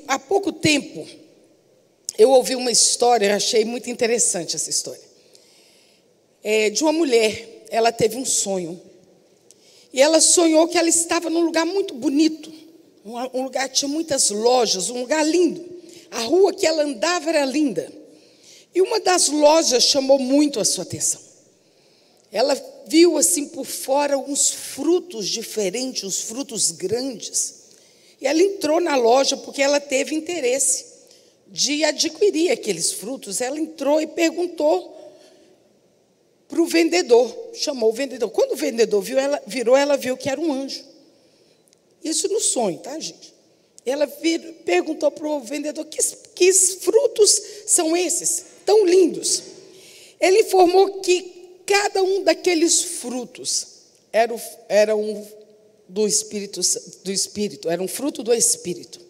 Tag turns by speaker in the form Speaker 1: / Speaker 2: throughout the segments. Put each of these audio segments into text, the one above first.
Speaker 1: Há pouco tempo, eu ouvi uma história, eu achei muito interessante essa história. De uma mulher, ela teve um sonho. E ela sonhou que ela estava num lugar muito bonito. Um lugar que tinha muitas lojas, um lugar lindo. A rua que ela andava era linda. E uma das lojas chamou muito a sua atenção. Ela viu assim por fora uns frutos diferentes, uns frutos grandes. E ela entrou na loja porque ela teve interesse de adquirir aqueles frutos. Ela entrou e perguntou para o vendedor, chamou o vendedor. Quando o vendedor virou, ela viu que era um anjo. Isso no sonho, tá, gente? Ela perguntou para o vendedor, que frutos são esses, tão lindos? Ele informou que cada um daqueles frutos era um do Espírito, era um fruto do Espírito.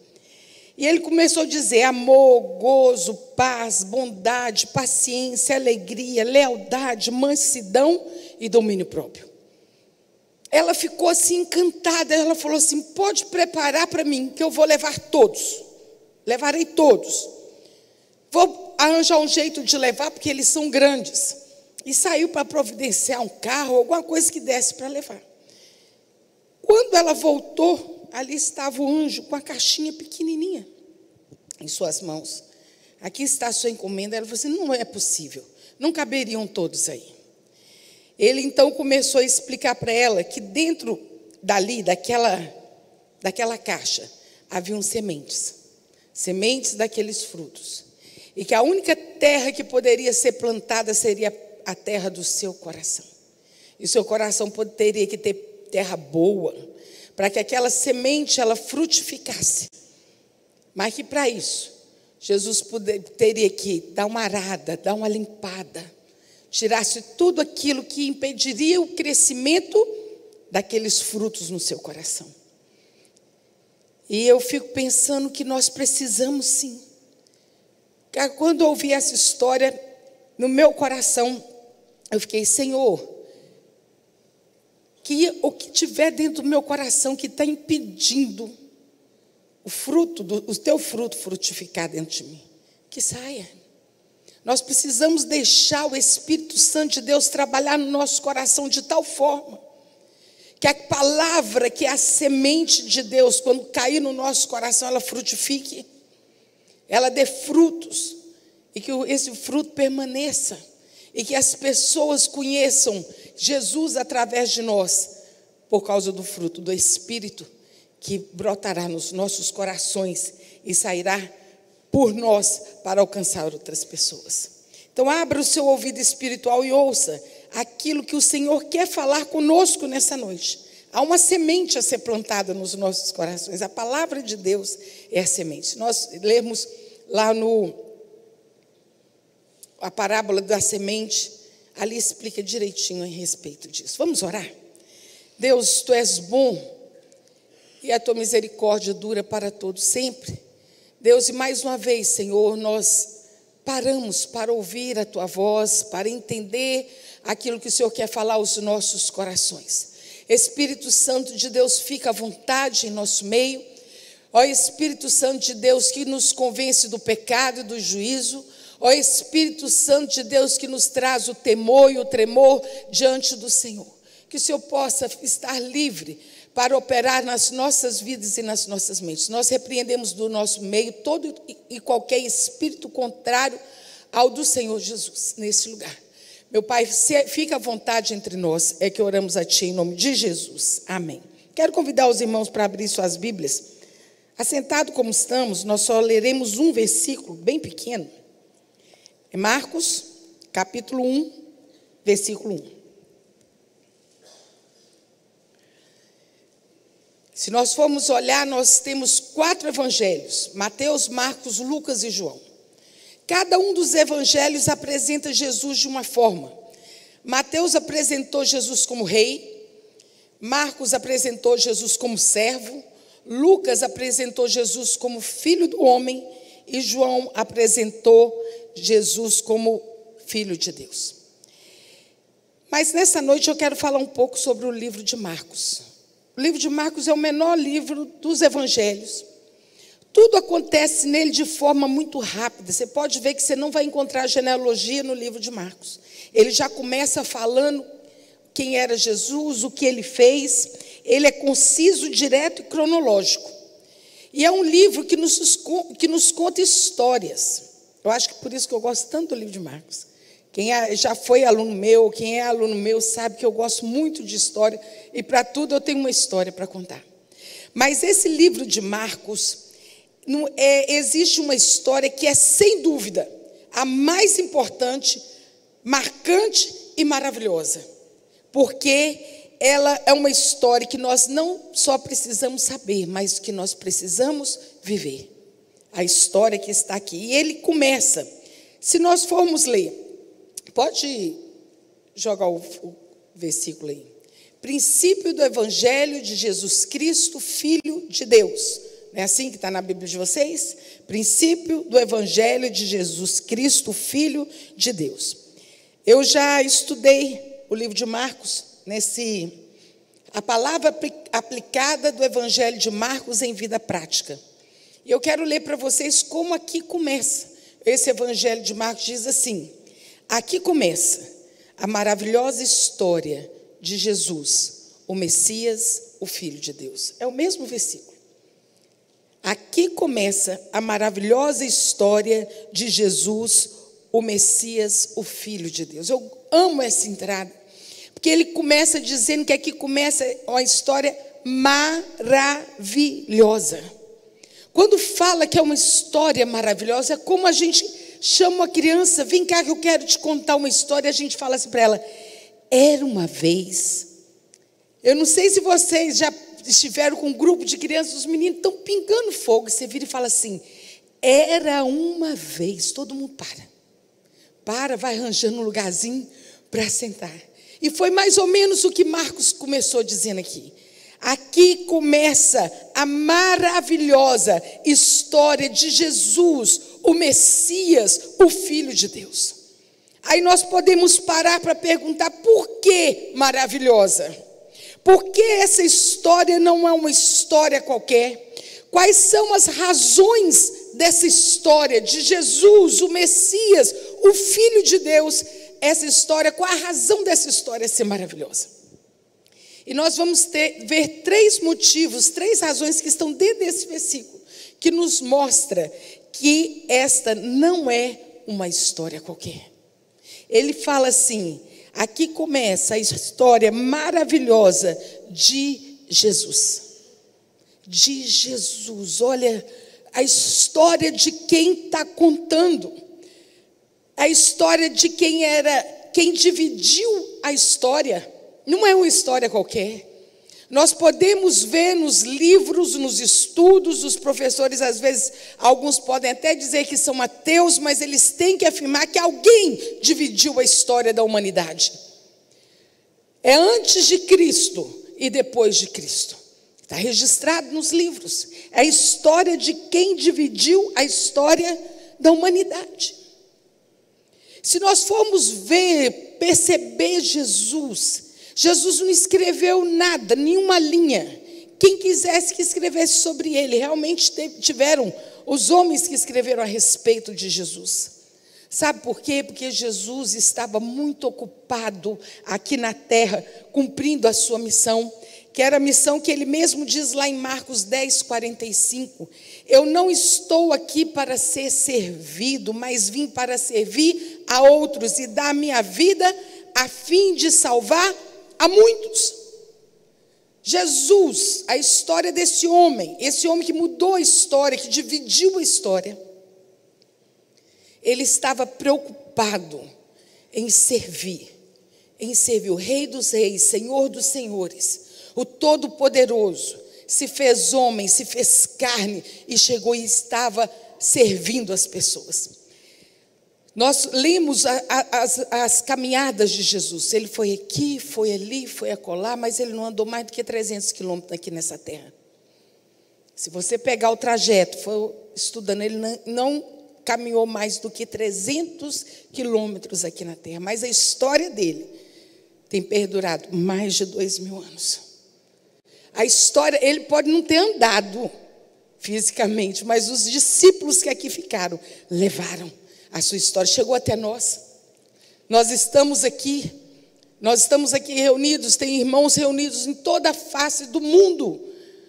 Speaker 1: E ele começou a dizer: amor, gozo, paz, bondade, paciência, alegria, lealdade, mansidão e domínio próprio. Ela ficou assim encantada, ela falou assim: pode preparar para mim, que eu vou levar todos, levarei todos. Vou arranjar um jeito de levar, porque eles são grandes. E saiu para providenciar um carro, alguma coisa que desse para levar. Quando ela voltou, ali estava o anjo com a caixinha pequenininha em suas mãos. Aqui está a sua encomenda. Ela falou assim: não é possível, não caberiam todos aí. Ele então começou a explicar para ela que dentro daquela caixa, haviam sementes daqueles frutos. E que a única terra que poderia ser plantada seria a terra do seu coração. E o seu coração teria que ter terra boa, para que aquela semente ela frutificasse. Mas que para isso, Jesus teria que dar uma arada, dar uma limpada, tirasse tudo aquilo que impediria o crescimento daqueles frutos no seu coração. E eu fico pensando que nós precisamos sim. Quando eu ouvi essa história, no meu coração, eu fiquei: Senhor, que o que tiver dentro do meu coração que está impedindo o teu fruto frutificar dentro de mim, que saia. Nós precisamos deixar o Espírito Santo de Deus trabalhar no nosso coração de tal forma que a palavra, que é a semente de Deus, quando cair no nosso coração, ela frutifique, ela dê frutos, e que esse fruto permaneça, e que as pessoas conheçam Jesus através de nós, por causa do fruto do Espírito que brotará nos nossos corações e sairá por nós para alcançar outras pessoas. Então abra o seu ouvido espiritual e ouça aquilo que o Senhor quer falar conosco nessa noite. Há uma semente a ser plantada nos nossos corações. A palavra de Deus é a semente. Se nós lermos lá a parábola da semente, ali explica direitinho a respeito disso. Vamos orar? Deus, Tu és bom e a Tua misericórdia dura para todos sempre. Deus, e mais uma vez, Senhor, nós paramos para ouvir a Tua voz, para entender aquilo que o Senhor quer falar aos nossos corações. Espírito Santo de Deus, fica à vontade em nosso meio. Ó Espírito Santo de Deus, que nos convence do pecado e do juízo. Ó Espírito Santo de Deus, que nos traz o temor e o tremor diante do Senhor. Que o Senhor possa estar livre para operar nas nossas vidas e nas nossas mentes. Nós repreendemos do nosso meio todo e qualquer espírito contrário ao do Senhor Jesus nesse lugar. Meu Pai, fica à vontade entre nós, é que oramos a Ti em nome de Jesus. Amém. Quero convidar os irmãos para abrir suas Bíblias. Assentado como estamos, nós só leremos um versículo bem pequeno. É Marcos, capítulo 1, versículo 1. Se nós formos olhar, nós temos 4 evangelhos: Mateus, Marcos, Lucas e João. Cada um dos evangelhos apresenta Jesus de uma forma. Mateus apresentou Jesus como rei, Marcos apresentou Jesus como servo, Lucas apresentou Jesus como filho do homem e João apresentou Jesus como filho de Deus. Mas nessa noite eu quero falar um pouco sobre o livro de Marcos. O livro de Marcos é o menor livro dos evangelhos. Tudo acontece nele de forma muito rápida. Você pode ver que você não vai encontrar genealogia no livro de Marcos. Ele já começa falando quem era Jesus, o que ele fez. Ele é conciso, direto e cronológico. E é um livro que nos conta histórias. Eu acho que por isso que eu gosto tanto do livro de Marcos. Quem já foi aluno meu, quem é aluno meu, sabe que eu gosto muito de história. E para tudo eu tenho uma história para contar. Mas esse livro de Marcos, existe uma história que é, sem dúvida, a mais importante, marcante e maravilhosa. Porque ela é uma história que nós não só precisamos saber, mas que nós precisamos viver. A história que está aqui. E ele começa, se nós formos ler, pode jogar o versículo aí. Princípio do Evangelho de Jesus Cristo, Filho de Deus. Não é assim que está na Bíblia de vocês? Princípio do Evangelho de Jesus Cristo, Filho de Deus. Eu já estudei o livro de Marcos, a palavra aplicada do Evangelho de Marcos em vida prática. E eu quero ler para vocês como aqui começa. Esse Evangelho de Marcos diz assim: aqui começa a maravilhosa história de Jesus, o Messias, o Filho de Deus. É o mesmo versículo. Aqui começa a maravilhosa história de Jesus, o Messias, o Filho de Deus. Eu amo essa entrada, porque ele começa dizendo que aqui começa uma história maravilhosa. Quando fala que é uma história maravilhosa, é como a gente chama uma criança: vem cá que eu quero te contar uma história. A gente fala assim para ela: era uma vez. Eu não sei se vocês já estiveram com um grupo de crianças, os meninos estão pingando fogo, você vira e fala assim: era uma vez. Todo mundo para, vai arranjando um lugarzinho para sentar. E foi mais ou menos o que Marcos começou dizendo aqui. Aqui começa a maravilhosa história de Jesus, o Messias, o Filho de Deus. Aí nós podemos parar para perguntar: por que maravilhosa? Por que essa história não é uma história qualquer? Quais são as razões dessa história de Jesus, o Messias, o Filho de Deus? Essa história, qual a razão dessa história ser maravilhosa? E nós vamos ver três motivos, três razões que estão dentro desse versículo, que nos mostra que esta não é uma história qualquer. Ele fala assim: aqui começa a história maravilhosa de Jesus. De Jesus. Olha, a história de quem está contando. A história de quem dividiu a história. Não é uma história qualquer. Nós podemos ver nos livros, nos estudos, os professores, às vezes, alguns podem até dizer que são ateus, mas eles têm que afirmar que alguém dividiu a história da humanidade. É antes de Cristo e depois de Cristo. Está registrado nos livros. É a história de quem dividiu a história da humanidade. Se nós formos ver, perceber Jesus não escreveu nada, nenhuma linha. Quem quisesse que escrevesse sobre ele, realmente tiveram os homens que escreveram a respeito de Jesus. Sabe por quê? Porque Jesus estava muito ocupado aqui na terra, cumprindo a sua missão, que era a missão que ele mesmo diz lá em Marcos 10:45. Eu não estou aqui para ser servido, mas vim para servir a outros e dar a minha vida a fim de salvar a muitos. Jesus, a história desse homem, esse homem que mudou a história, que dividiu a história, ele estava preocupado em servir o Rei dos Reis, Senhor dos Senhores, o Todo-Poderoso, se fez homem, se fez carne e chegou e estava servindo as pessoas. Nós lemos as caminhadas de Jesus. Ele foi aqui, foi ali, foi acolá, mas ele não andou mais do que 300 quilômetros aqui nessa terra. Se você pegar o trajeto, foi estudando, ele não caminhou mais do que 300 quilômetros aqui na terra. Mas a história dele tem perdurado mais de 2000 anos. A história, ele pode não ter andado fisicamente, mas os discípulos que aqui ficaram levaram a sua história, chegou até nós. Nós estamos aqui reunidos, tem irmãos reunidos em toda a face do mundo,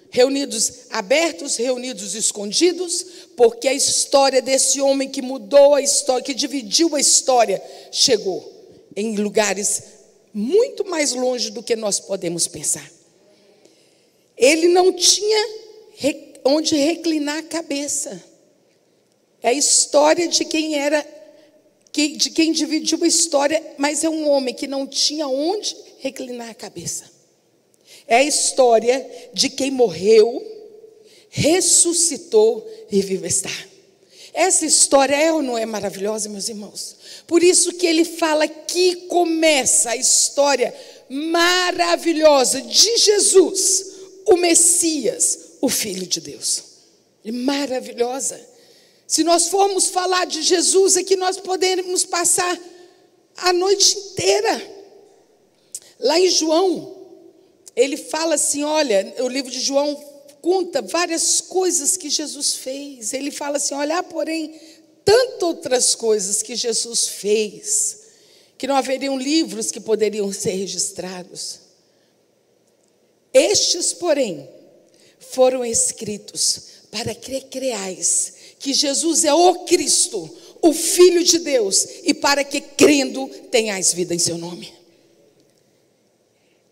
Speaker 1: reunidos abertos, reunidos escondidos, porque a história desse homem que mudou a história, que dividiu a história, chegou em lugares muito mais longe do que nós podemos pensar. Ele não tinha onde reclinar a cabeça. É a história de quem dividiu a história, mas é um homem que não tinha onde reclinar a cabeça. É a história de quem morreu, ressuscitou e vive está. Essa história é ou não é maravilhosa, meus irmãos? Por isso que ele fala que começa a história maravilhosa de Jesus, o Messias, o Filho de Deus. É maravilhosa. Se nós formos falar de Jesus aqui, nós poderemos passar a noite inteira. Lá em João, ele fala assim, olha, o livro de João conta várias coisas que Jesus fez. Ele fala assim, olha, porém, tantas outras coisas que Jesus fez, que não haveriam livros que poderiam ser registrados. Estes, porém, foram escritos para que creais que Jesus é o Cristo, o Filho de Deus, e para que crendo tenhais vida em seu nome.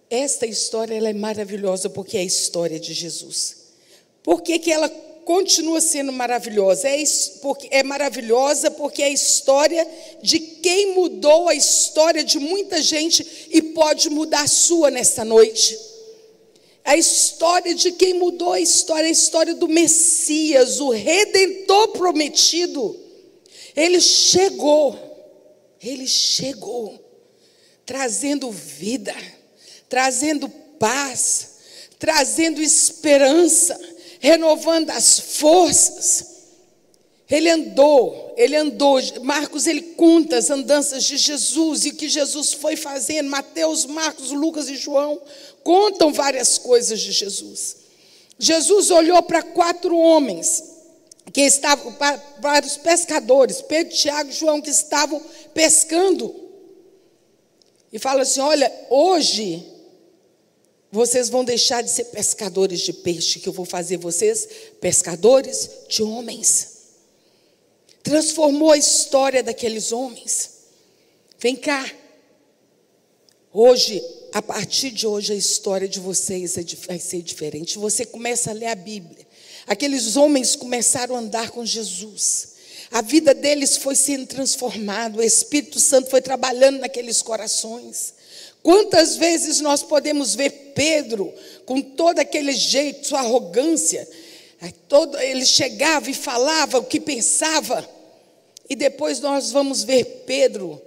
Speaker 1: Esta história ela é maravilhosa porque é a história de Jesus. Por que ela continua sendo maravilhosa? É maravilhosa porque é a história de quem mudou a história de muita gente e pode mudar a sua nesta noite. A história de quem mudou a história do Messias, o Redentor prometido. Ele chegou, trazendo vida, trazendo paz, trazendo esperança, renovando as forças. Ele andou, Marcos ele conta as andanças de Jesus e o que Jesus foi fazendo. Mateus, Marcos, Lucas e João contam várias coisas de Jesus. Jesus olhou para 4 homens que estavam, para os pescadores, Pedro, Tiago e João, que estavam pescando. E fala assim, olha, hoje vocês vão deixar de ser pescadores de peixe, que eu vou fazer vocês pescadores de homens. Transformou a história daqueles homens. Vem cá. Hoje, a partir de hoje, a história de vocês vai ser diferente. Você começa a ler a Bíblia. Aqueles homens começaram a andar com Jesus. A vida deles foi sendo transformada. O Espírito Santo foi trabalhando naqueles corações. Quantas vezes nós podemos ver Pedro com todo aquele jeito, sua arrogância. Ele chegava e falava o que pensava. E depois nós vamos ver Pedro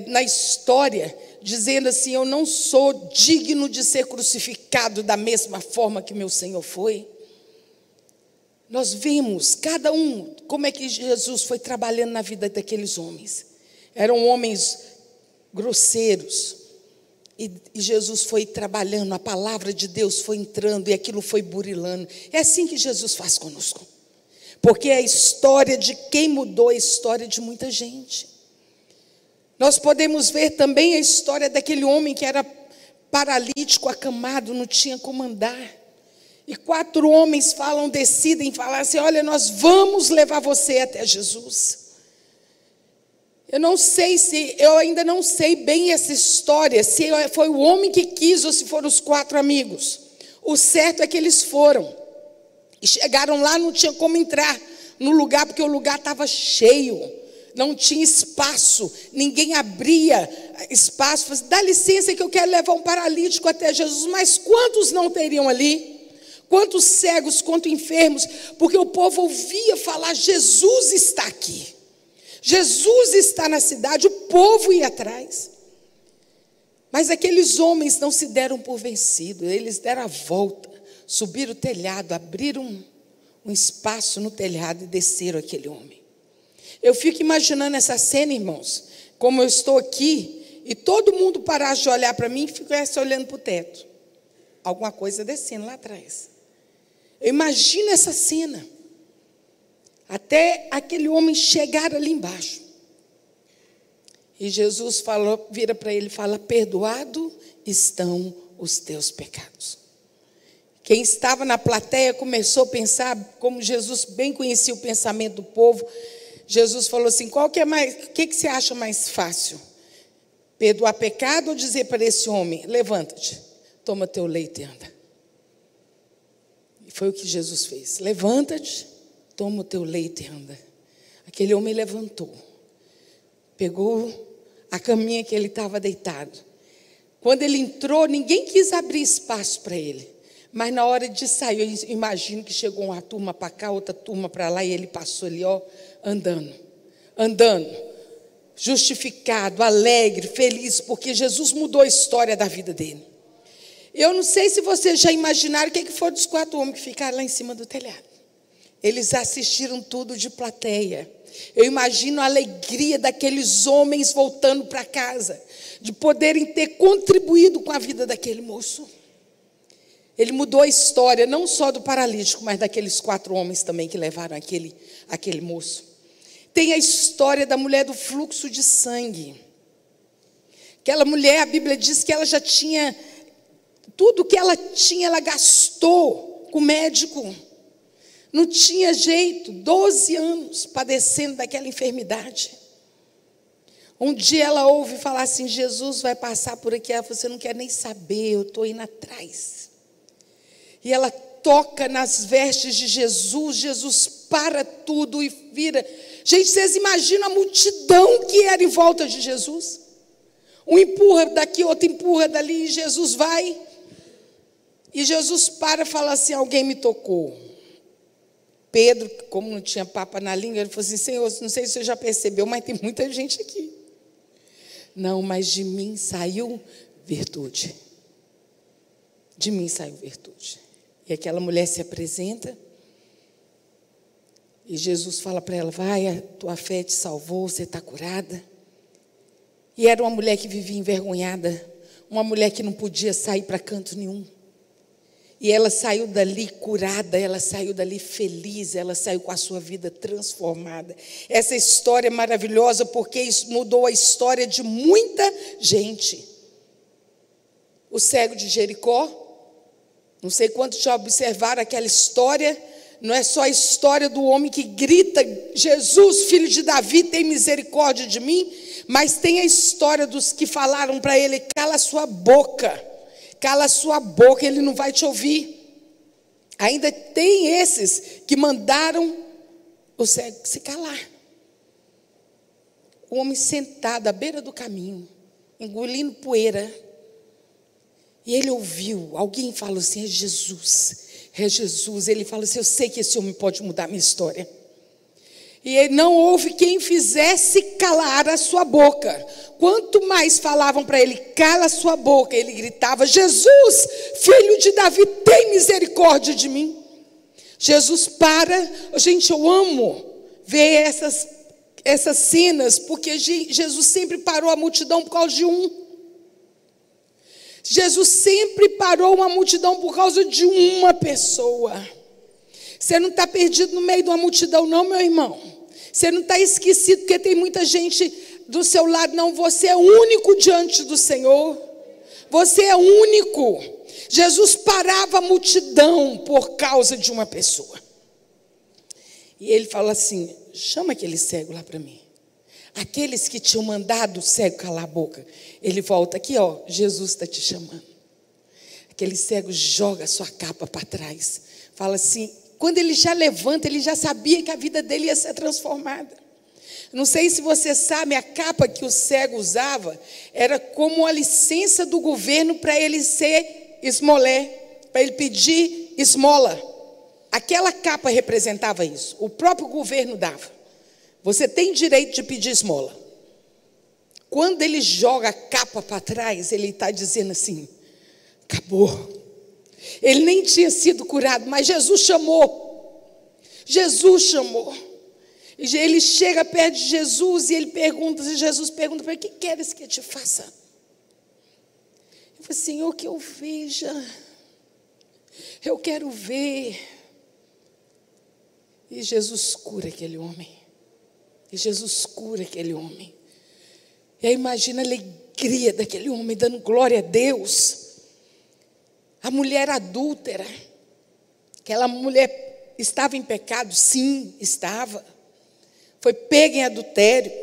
Speaker 1: na história dizendo assim, eu não sou digno de ser crucificado da mesma forma que meu Senhor foi. Nós vimos, cada um, como é que Jesus foi trabalhando na vida daqueles homens. Eram homens grosseiros. E Jesus foi trabalhando, a palavra de Deus foi entrando e aquilo foi burilando. É assim que Jesus faz conosco. Porque é a história de quem mudou a história de muita gente. Nós podemos ver também a história daquele homem que era paralítico, acamado, não tinha como andar. E 4 homens decidem falar assim, olha, nós vamos levar você até Jesus. Eu ainda não sei bem essa história, se foi o homem que quis ou se foram os 4 amigos. O certo é que eles foram. E chegaram lá, não tinha como entrar no lugar, porque o lugar estava cheio. Não tinha espaço, ninguém abria espaço. Falei, dá licença que eu quero levar um paralítico até Jesus. Mas quantos não teriam ali? Quantos cegos, quantos enfermos? Porque o povo ouvia falar, Jesus está aqui. Jesus está na cidade, o povo ia atrás. Mas aqueles homens não se deram por vencidos, eles deram a volta, subiram o telhado, abriram um espaço no telhado e desceram aquele homem. Eu fico imaginando essa cena, irmãos, como eu estou aqui, e todo mundo parasse de olhar para mim e ficasse olhando para o teto. Alguma coisa descendo lá atrás. Eu imagino essa cena. Até aquele homem chegar ali embaixo. E Jesus vira para ele e fala: perdoado estão os teus pecados. Quem estava na plateia começou a pensar, como Jesus bem conhecia o pensamento do povo. Jesus falou assim: o que você acha mais fácil? Perdoar pecado ou dizer para esse homem: levanta-te, toma teu leito e anda? E foi o que Jesus fez. Levanta-te, toma o teu leito e anda. Aquele homem levantou, pegou a caminha que ele estava deitado. Quando ele entrou, ninguém quis abrir espaço para ele. Mas na hora de sair, eu imagino que chegou uma turma para cá, outra turma para lá, e ele passou ali, andando, justificado, alegre, feliz, porque Jesus mudou a história da vida dele. Eu não sei se vocês já imaginaram o que foi dos 4 homens que ficaram lá em cima do telhado. Eles assistiram tudo de plateia. Eu imagino a alegria daqueles homens voltando para casa, de poderem ter contribuído com a vida daquele moço. Ele mudou a história, não só do paralítico, mas daqueles 4 homens também que levaram aquele moço. Tem a história da mulher do fluxo de sangue. Aquela mulher, a Bíblia diz que ela já tinha, tudo que ela tinha, ela gastou com o médico. Não tinha jeito, 12 anos padecendo daquela enfermidade. Um dia ela ouve falar assim: Jesus vai passar por aqui. Ela falou: você não quer nem saber, eu estou indo atrás. E ela toca nas vestes de Jesus. Jesus para tudo e vira. Gente, vocês imaginam a multidão que era em volta de Jesus? Um empurra daqui, outro empurra dali, e Jesus vai. E Jesus para e fala assim: alguém me tocou. Pedro, como não tinha papa na língua, ele falou assim: Senhor, não sei se você já percebeu, mas tem muita gente aqui. Não, mas de mim saiu virtude. De mim saiu virtude. E aquela mulher se apresenta. E Jesus fala para ela: vai, a tua fé te salvou, você está curada. E era uma mulher que vivia envergonhada. Uma mulher que não podia sair para canto nenhum. E ela saiu dali curada, ela saiu dali feliz, ela saiu com a sua vida transformada. Essa história é maravilhosa porque isso mudou a história de muita gente. O cego de Jericó, não sei quantos já observaram aquela história. Não é só a história do homem que grita: Jesus, filho de Davi, tem misericórdia de mim. Mas tem a história dos que falaram para ele: cala a sua boca. Cala a sua boca, ele não vai te ouvir. Ainda tem esses que mandaram o cego se calar. O homem sentado à beira do caminho, engolindo poeira. E ele ouviu, alguém falou assim: é Jesus, é Jesus. Ele falou assim: eu sei que esse homem pode mudar a minha história. E ele não houve quem fizesse calar a sua boca. Quanto mais falavam para ele: cala a sua boca, ele gritava: Jesus, filho de Davi, tem misericórdia de mim. Jesus para. Gente, eu amo ver essas cenas, porque Jesus sempre parou a multidão por causa de um. Jesus sempre parou uma multidão por causa de uma pessoa. Você não está perdido no meio de uma multidão não, meu irmão. Você não está esquecido porque tem muita gente do seu lado, não. Você é único diante do Senhor. Você é único. Jesus parava a multidão por causa de uma pessoa. E ele fala assim: chama aquele cego lá para mim. Aqueles que tinham mandado o cego calar a boca. Ele volta aqui, Jesus está te chamando. Aquele cego joga a sua capa para trás. Fala assim, quando ele já levanta, ele já sabia que a vida dele ia ser transformada. Não sei se você sabe, a capa que o cego usava era como a licença do governo para ele ser esmolé, para ele pedir esmola. Aquela capa representava isso. O próprio governo dava. Você tem direito de pedir esmola. Quando ele joga a capa para trás, ele está dizendo assim: acabou. Ele nem tinha sido curado, mas Jesus chamou. Jesus chamou. E ele chega perto de Jesus e ele pergunta, Jesus pergunta para ele: o que queres que eu te faça? Ele fala: Senhor, que eu veja. Eu quero ver. E Jesus cura aquele homem. E Jesus cura aquele homem. E aí imagina a alegria daquele homem dando glória a Deus. A mulher adúltera, aquela mulher estava em pecado? Sim, estava. Foi pega em adultério.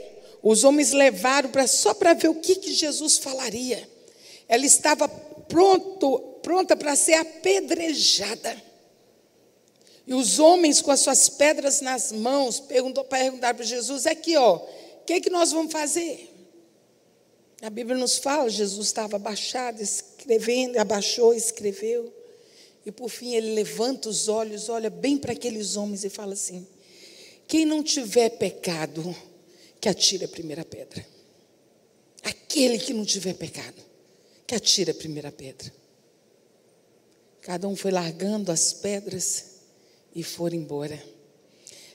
Speaker 1: Os homens levaram só para ver o que Jesus falaria. Ela estava pronta para ser apedrejada. E os homens com as suas pedras nas mãos perguntaram para Jesus: aqui, ó, o que nós vamos fazer? A Bíblia nos fala, Jesus estava abaixado, escrevendo, abaixou, escreveu. E por fim ele levanta os olhos, olha bem para aqueles homens e fala assim: quem não tiver pecado, que atire a primeira pedra. Aquele que não tiver pecado, que atire a primeira pedra. Cada um foi largando as pedras e foram embora.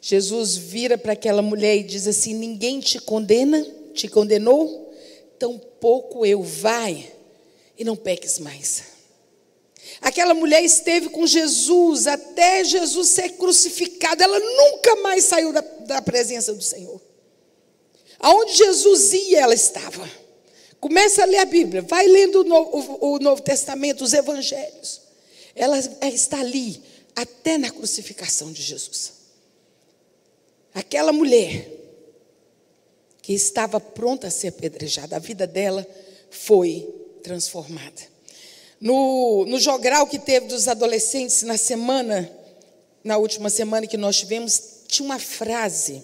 Speaker 1: Jesus vira para aquela mulher e diz assim: ninguém te condenou? Tampouco eu, vai e não peques mais. Aquela mulher esteve com Jesus até Jesus ser crucificado. Ela nunca mais saiu da presença do Senhor. Aonde Jesus ia, ela estava. Começa a ler a Bíblia, vai lendo o Novo Testamento, os Evangelhos. Ela está ali até na crucificação de Jesus. Aquela mulher que estava pronta a ser apedrejada, a vida dela foi transformada. No jogral que teve dos adolescentes na última semana que nós tivemos, tinha uma frase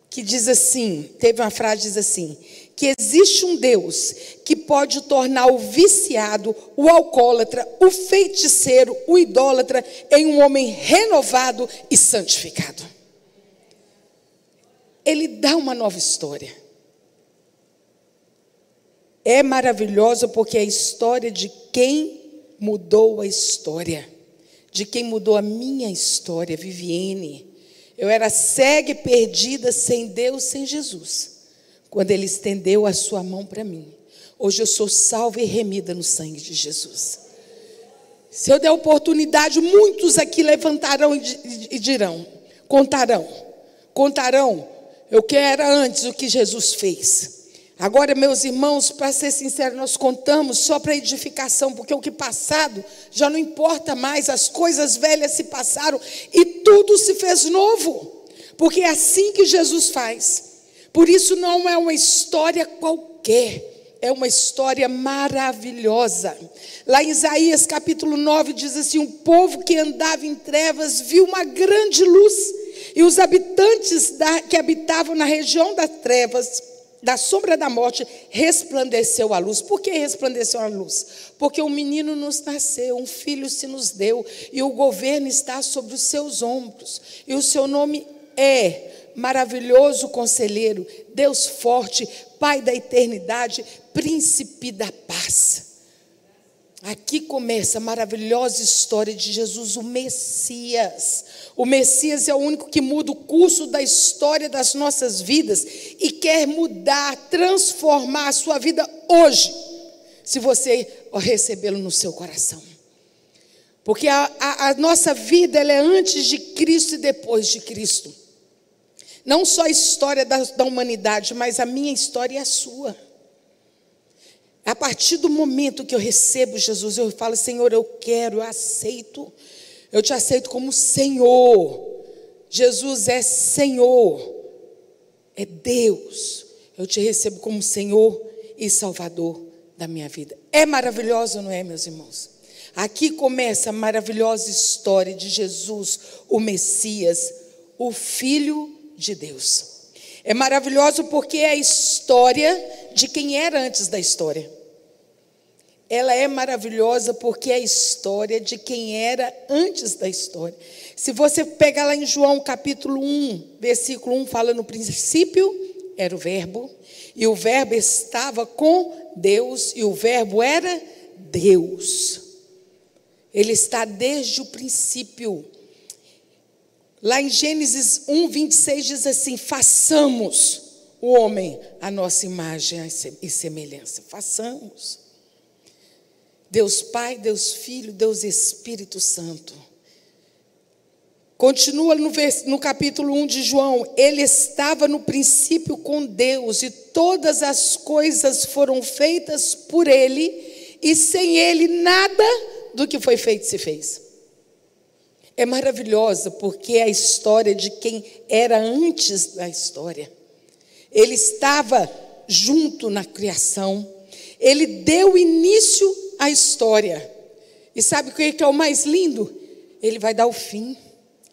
Speaker 1: que diz assim, que existe um Deus que pode tornar o viciado, o alcoólatra, o feiticeiro, o idólatra em um homem renovado e santificado. Ele dá uma nova história. É maravilhosa porque é a história de quem mudou a história, de quem mudou a minha história, Viviane. Eu era cega e perdida, sem Deus, sem Jesus, quando Ele estendeu a sua mão para mim. Hoje eu sou salva e remida no sangue de Jesus. Se eu der oportunidade, muitos aqui levantarão e dirão, contarão o que era antes, o que Jesus fez. Agora, meus irmãos, para ser sincero, nós contamos só para edificação, porque o que passado já não importa mais, as coisas velhas se passaram e tudo se fez novo, porque é assim que Jesus faz. Por isso não é uma história qualquer, é uma história maravilhosa. Lá em Isaías capítulo 9 diz assim: um povo que andava em trevas viu uma grande luz, e os habitantes que habitavam na região das trevas, da sombra da morte, resplandeceu a luz. Por que resplandeceu a luz? Porque um menino nos nasceu, um filho se nos deu, e o governo está sobre os seus ombros, e o seu nome é Maravilhoso Conselheiro, Deus Forte, Pai da Eternidade, Príncipe da Paz. Aqui começa a maravilhosa história de Jesus, o Messias. O Messias é o único que muda o curso da história das nossas vidas e quer mudar, transformar a sua vida hoje, se você recebê-lo no seu coração. Porque a nossa vida, ela é antes de Cristo e depois de Cristo. Não só a história da humanidade, mas a minha história e a sua. A partir do momento que eu recebo Jesus, eu falo: Senhor, eu aceito. Eu te aceito como Senhor. Jesus é Senhor, é Deus. Eu te recebo como Senhor e Salvador da minha vida. É maravilhoso, não é, meus irmãos? Aqui começa a maravilhosa história de Jesus, o Messias, o Filho de Deus. É maravilhoso porque é a história de quem era antes da história. Ela é maravilhosa porque é a história de quem era antes da história. Se você pegar lá em João capítulo 1, versículo 1, fala: no princípio era o verbo, e o verbo estava com Deus, e o verbo era Deus. Ele está desde o princípio. Lá em Gênesis 1, 26 diz assim: façamos o homem a nossa imagem e semelhança. Façamos. Deus Pai, Deus Filho, Deus Espírito Santo. Continua no capítulo 1 de João. Ele estava no princípio com Deus, e todas as coisas foram feitas por ele, e sem ele nada do que foi feito se fez. É maravilhosa, porque é a história de quem era antes da história. Ele estava junto na criação. Ele deu início à história. E sabe o que é o mais lindo? Ele vai dar o fim.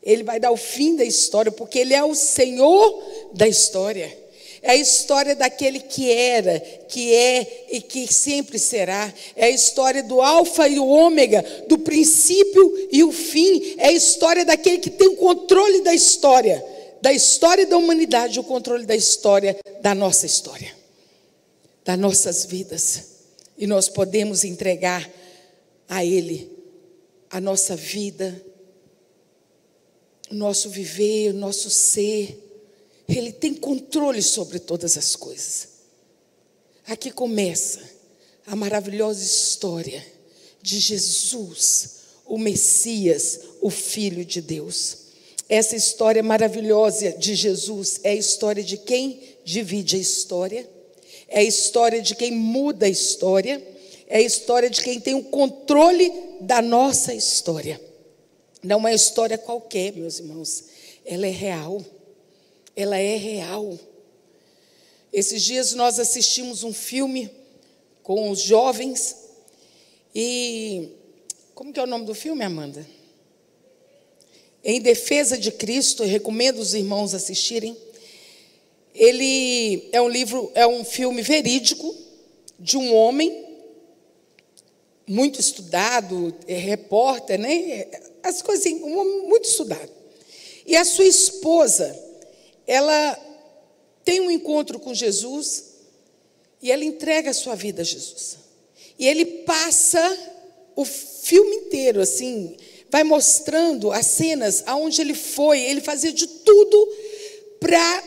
Speaker 1: Ele vai dar o fim da história, porque Ele é o Senhor da história. É a história daquele que era, que é e que sempre será. É a história do alfa e o ômega, do princípio e o fim. É a história daquele que tem o controle da história da humanidade, o controle da história, da nossa história, das nossas vidas. E nós podemos entregar a Ele a nossa vida, o nosso viver, o nosso ser. Ele tem controle sobre todas as coisas. Aqui começa a maravilhosa história de Jesus, o Messias, o Filho de Deus. Essa história maravilhosa de Jesus é a história de quem divide a história, é a história de quem muda a história, é a história de quem tem o controle da nossa história. Não é uma história qualquer, meus irmãos. Ela é real. Ela é real. Esses dias nós assistimos um filme com os jovens. E como que é o nome do filme, Amanda? Em Defesa de Cristo. Eu recomendo os irmãos assistirem. Ele é um filme verídico de um homem muito estudado, repórter, né? As coisas assim, um homem muito estudado. E a sua esposa, ela tem um encontro com Jesus e ela entrega a sua vida a Jesus. E ele passa o filme inteiro, assim, vai mostrando as cenas aonde ele foi. Ele fazia de tudo para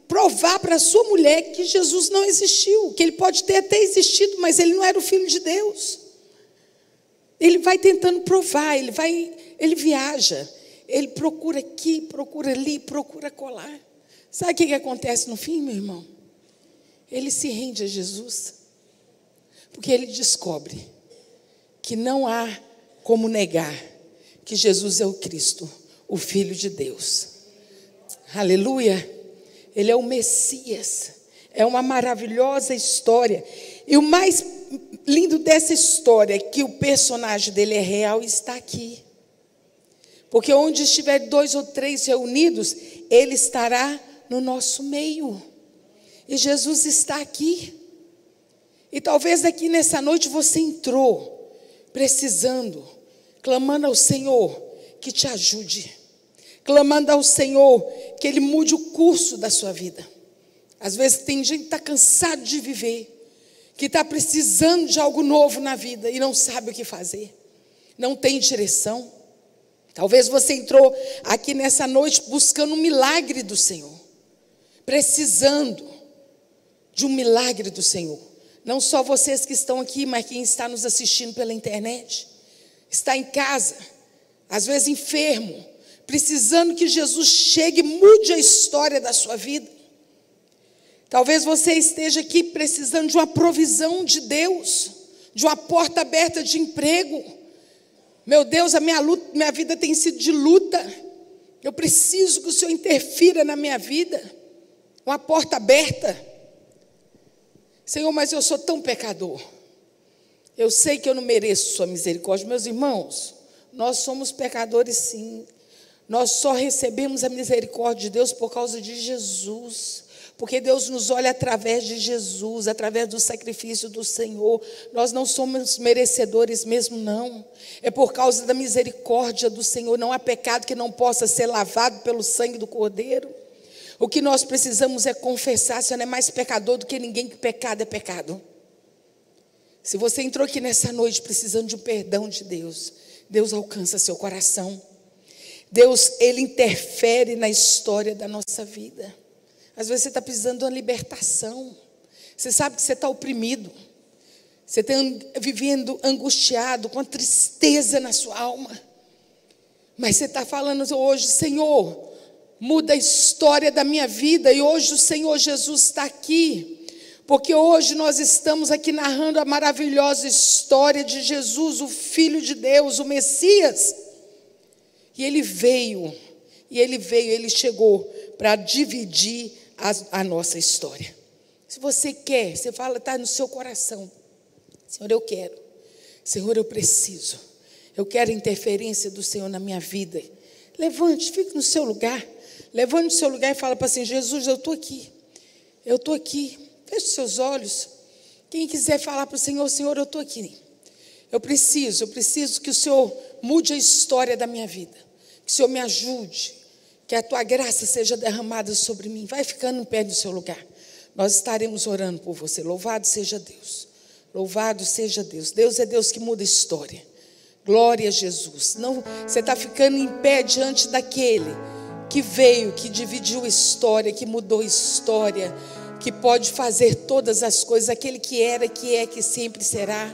Speaker 1: provar para a sua mulher que Jesus não existiu, que ele pode ter até existido, mas ele não era o Filho de Deus. Ele vai tentando provar, ele viaja, ele procura aqui, procura ali, procura colar. Sabe o que acontece no fim, meu irmão? Ele se rende a Jesus, porque ele descobre que não há como negar que Jesus é o Cristo, o Filho de Deus. Aleluia! Ele é o Messias. É uma maravilhosa história. E o mais lindo dessa história é que o personagem dele é real e está aqui. Porque onde estiver 2 ou 3 reunidos, ele estará no nosso meio. E Jesus está aqui. E talvez aqui nessa noite você entrou precisando, clamando ao Senhor que te ajude, clamando ao Senhor que Ele mude o curso da sua vida. Às vezes tem gente que está cansado de viver, que está precisando de algo novo na vida e não sabe o que fazer, não tem direção. Talvez você entrou aqui nessa noite buscando um milagre do Senhor, precisando de um milagre do Senhor. Não só vocês que estão aqui, mas quem está nos assistindo pela internet, está em casa, às vezes enfermo, precisando que Jesus chegue e mude a história da sua vida. Talvez você esteja aqui precisando de uma provisão de Deus, de uma porta aberta de emprego. Meu Deus, minha vida tem sido de luta. Eu preciso que o Senhor interfira na minha vida. Uma porta aberta. Senhor, mas eu sou tão pecador. Eu sei que eu não mereço sua misericórdia. Meus irmãos, nós somos pecadores sim. Nós só recebemos a misericórdia de Deus por causa de Jesus. Porque Deus nos olha através de Jesus, através do sacrifício do Senhor. Nós não somos merecedores mesmo, não. É por causa da misericórdia do Senhor. Não há pecado que não possa ser lavado pelo sangue do Cordeiro. O que nós precisamos é confessar. Você não é mais pecador do que ninguém, que pecado é pecado. Se você entrou aqui nessa noite precisando de um perdão de Deus, Deus alcança seu coração. Deus, Ele interfere na história da nossa vida. Às vezes você está precisando de uma libertação. Você sabe que você está oprimido. Você está vivendo angustiado, com a tristeza na sua alma. Mas você está falando hoje, Senhor, muda a história da minha vida. E hoje o Senhor Jesus está aqui, porque hoje nós estamos aqui narrando a maravilhosa história de Jesus, o Filho de Deus, o Messias. E ele veio, ele chegou para dividir a nossa história. Se você quer, você fala, está no seu coração. Senhor, eu quero. Senhor, eu preciso. Eu quero a interferência do Senhor na minha vida. Levante, fique no seu lugar. Levante o seu lugar e fala para assim, Jesus, eu estou aqui. Eu estou aqui. Feche os seus olhos. Quem quiser falar para o Senhor, Senhor, eu estou aqui. Eu preciso que o Senhor mude a história da minha vida. Que o Senhor me ajude. Que a tua graça seja derramada sobre mim. Vai ficando em pé no seu lugar. Nós estaremos orando por você. Louvado seja Deus. Louvado seja Deus. Deus é Deus que muda a história. Glória a Jesus. Não, você está ficando em pé diante daquele que veio, que dividiu a história, que mudou a história, que pode fazer todas as coisas, aquele que era, que é, que sempre será,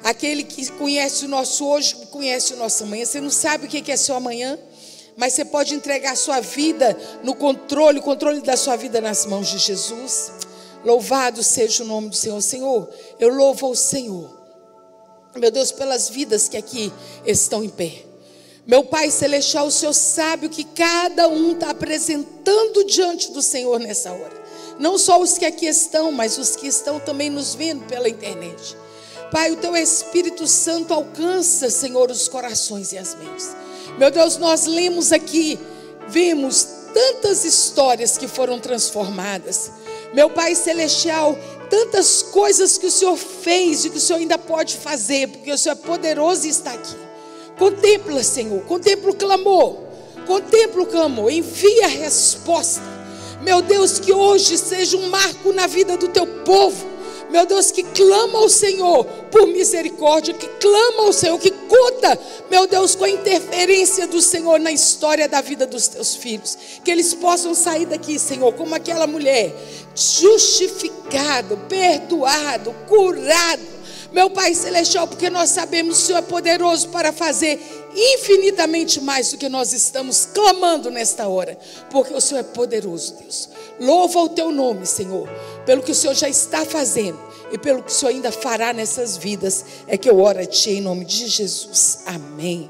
Speaker 1: aquele que conhece o nosso hoje, que conhece o nosso amanhã. Você não sabe o que é seu amanhã, mas você pode entregar a sua vida no controle, o controle da sua vida nas mãos de Jesus. Louvado seja o nome do Senhor. Senhor, eu louvo ao Senhor, meu Deus, pelas vidas que aqui estão em pé. Meu Pai Celestial, o Senhor sabe o que cada um está apresentando diante do Senhor nessa hora. Não só os que aqui estão, mas os que estão também nos vendo pela internet. Pai, o Teu Espírito Santo alcança, Senhor, os corações e as mentes. Meu Deus, nós lemos aqui, vimos tantas histórias que foram transformadas. Meu Pai Celestial, tantas coisas que o Senhor fez e que o Senhor ainda pode fazer, porque o Senhor é poderoso e está aqui. Contempla, Senhor, contempla o clamor, envia a resposta. Meu Deus, que hoje seja um marco na vida do Teu povo. Meu Deus, que clama ao Senhor por misericórdia, que clama ao Senhor, que conta, meu Deus, com a interferência do Senhor na história da vida dos Teus filhos. Que eles possam sair daqui, Senhor, como aquela mulher, justificado, perdoado, curado. Meu Pai Celestial, porque nós sabemos que o Senhor é poderoso para fazer infinitamente mais do que nós estamos clamando nesta hora, porque o Senhor é poderoso, Deus. Louva o Teu nome, Senhor, pelo que o Senhor já está fazendo e pelo que o Senhor ainda fará nessas vidas. É que eu oro a Ti em nome de Jesus. Amém.